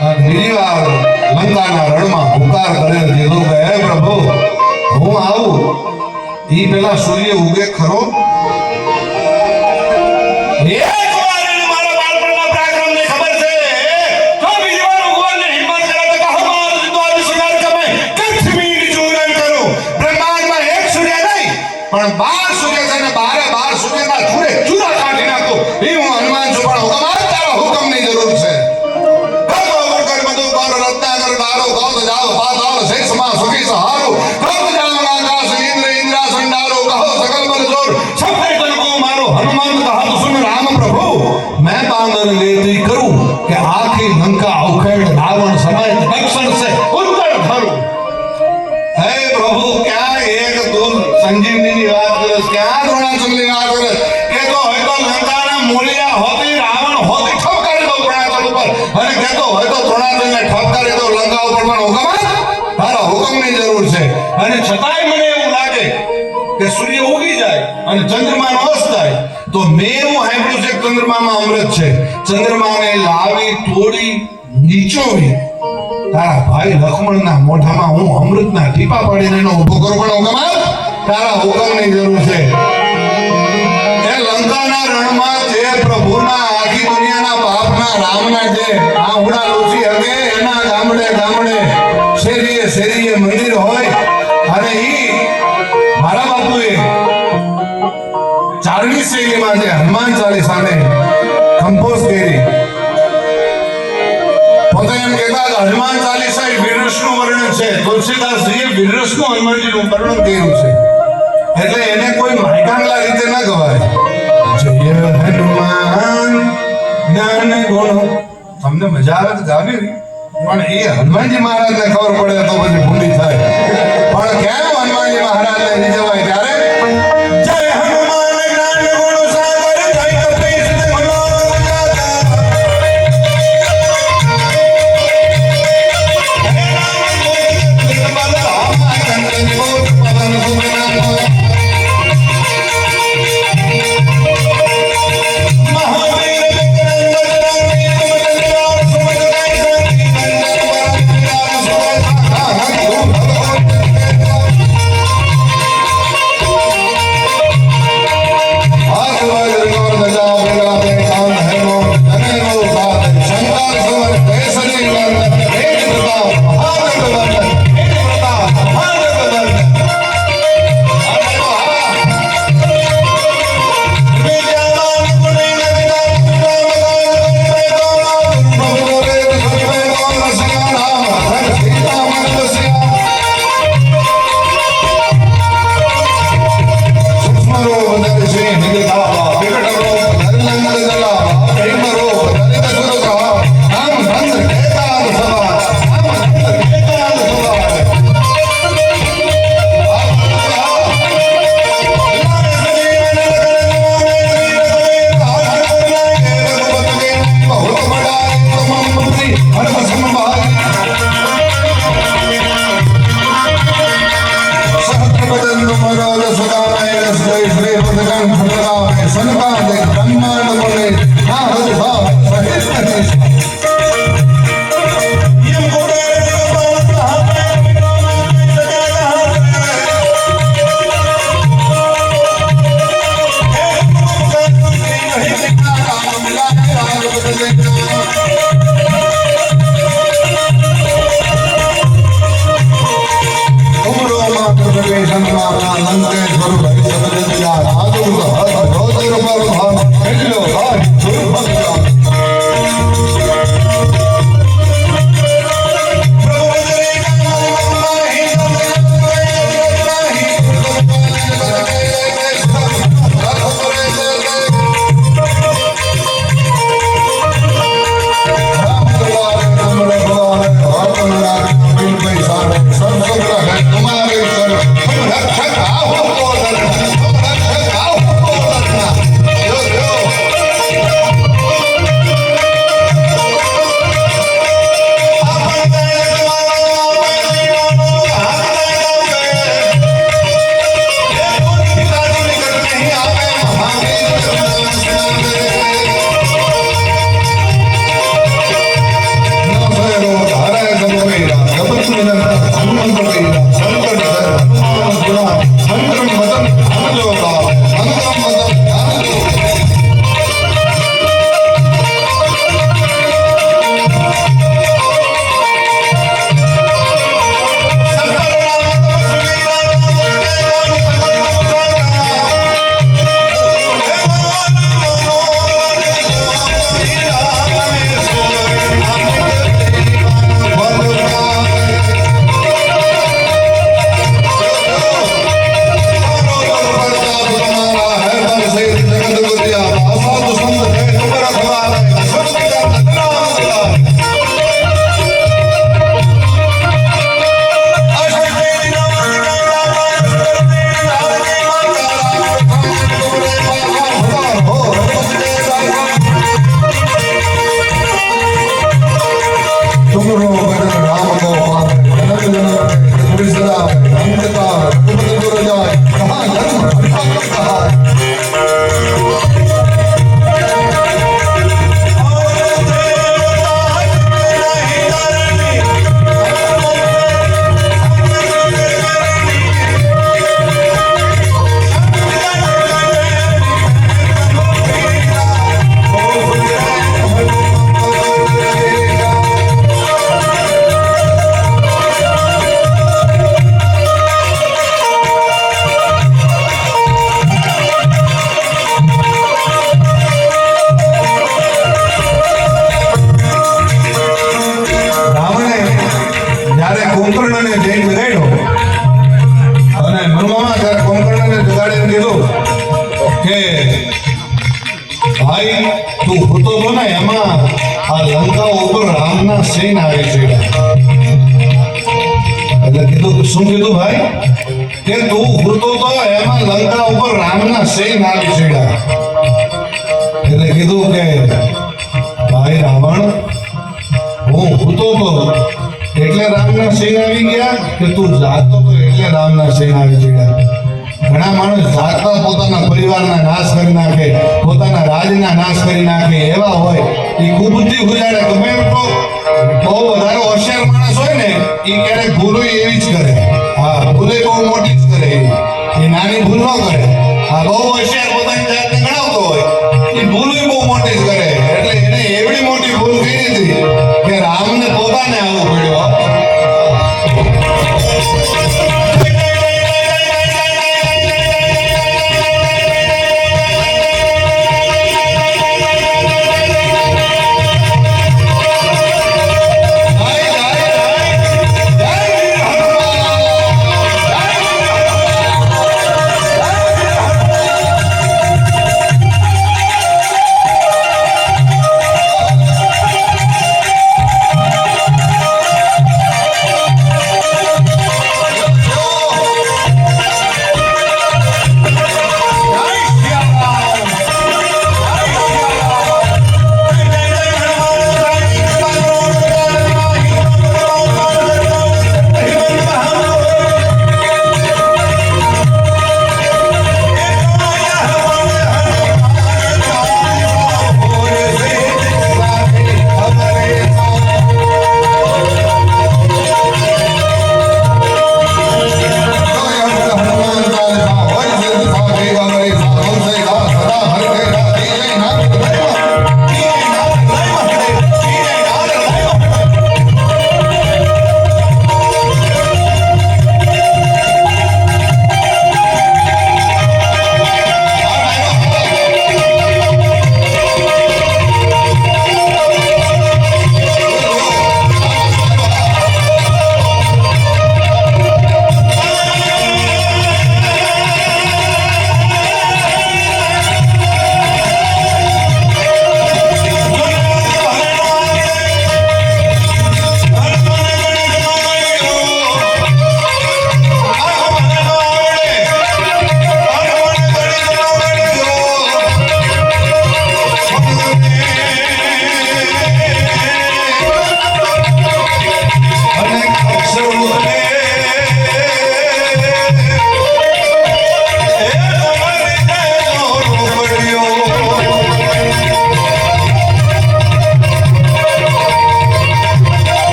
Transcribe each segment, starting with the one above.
નિરીવાર લંકાના રણમાં હુંકાર કરેલ કીધું કે હે પ્રભુ હું આવું ઈ પેલા સૂર્ય ઉગે ખરો. પણ 12 સૂર્ય છે ને 12 સૂર્યના ચૂરે ચૂરા કાઢી નાખો એ હું હનુમાન છું. પણ હુકમ તારા હુકમની જરૂર છે. કરો કર બધું કર રત્નાકર ડારો કહો જાઓ પાતાળ શેષમાં સુખી સહારો કહો જાઓ આકાશ ઇન્દ્ર ઇન્દ્રાસન ડારો કહો સકલ બલ જોર સફળ તન કો મારો હનુમાન કહા સુન રામ પ્રભુ मैं बांधन लेती करूं कि आखी लंका उखेड़ रावण समेत दक्षिण से उत्तर धरूं. हे प्रभु क्या एक दूर संजीवनी ની વાત કરે क्या દ્રોણાચલની વાત કરે કેતો હોય તો લંકાના મૂળિયા હોતી રાવણ હોતી ઠપકારી દો દ્રોણાચલ ઉપર અને કેતો હોય તો દ્રોણાચલને ઠપકારી દો લંકા ઉપર. પણ હુકમ તારા હુકમની જરૂર છે. અને છતાંય મને એવું લાગે કે સૂર્ય ઉગી જાય અને ચંદ્રમાનો અસ્ત થાય તો મેં એવું સાંભળ્યું છે ચંદ્રમામાં અમૃત છે. ચંદ્રમાને લાવી તોડી નીચોવી તારા ભાઈ લક્ષ્મણના મોઢામાં હું અમૃતના ટીપા પાડીને એનો ઉભો કરું. પણ હુકમ તારા હુકમની જરૂર છે. એ લંકાના રણમાં જે પ્રભુના આખી દુનિયાના પાપના રામના જે આંગણા લૂછી હકે એના ગામડે ગામડે શેરીએ શેરીએ મંદિર હોય અને ઈ મારા બાપુએ ચારણી શૈલીમાં જે હનુમાન ચાલીસાને કમ્પોઝ કરી પોતે એમ કહેતા કે હનુમાન ચાલીસા એ વીરરસનું વર્ણન છે. તુલસીદાસજીએ વીરરસનું હનુમાનજીનું વર્ણન કર્યું છે. એટલે એને કોઈ માયકાંગલા રીતે ન ગવાય. જય હનુમાન જ્ઞાન ગુણ તમને મજા આવે તો ગાવી પણ એ હનુમાનજી મહારાજને ખબર પડે તો પછી ભૂલી થાય. પણ કેમ હનુમાનજી મહારાજને રીઝવાય ત્યારે સિંહ આવી ચડ્યા. એટલે કીધું શું કીધું ભાઈ કે તું હૂતો તો એમાં લંકા ઉપર રામના સિંહ આવી ચડ્યા. એટલે કીધું કે ભાઈ રાવણ હું હૂતો તો એટલે રામના સિંહ આવી ગયા કે તું જાગતો તો એટલે રામના સિંહ આવી ચડ્યા. ઘણા માણસ જાતમાં પોતાના પરિવારના નાશ કરી નાખે, પોતાના રાજના નાશ કરી નાખે એવા હોય એ કુબુદ્ધિ ગુજારે. ગમે એટલો બહુ વધારે હોશિયાર માણસ હોય ને એ ક્યારેક ભૂલો એવી જ કરે. હા, ભૂલે બહુ મોટી જ કરે, એ નાની ભૂલ ન કરે. હા, બહુ હોશિયાર પોતાની જાતને ગણાવતો હોય એ ભૂલો બહુ મોટી જ કરે. એટલે એને એવડી મોટી ભૂલ કરી હતી કે રામને પોતાને આવવું પડ્યું.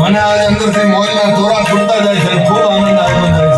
મને આજ અંદરથી મોજના દોરા છૂટતા જાય છે, ખૂબ આનંદ આવતો જાય છે.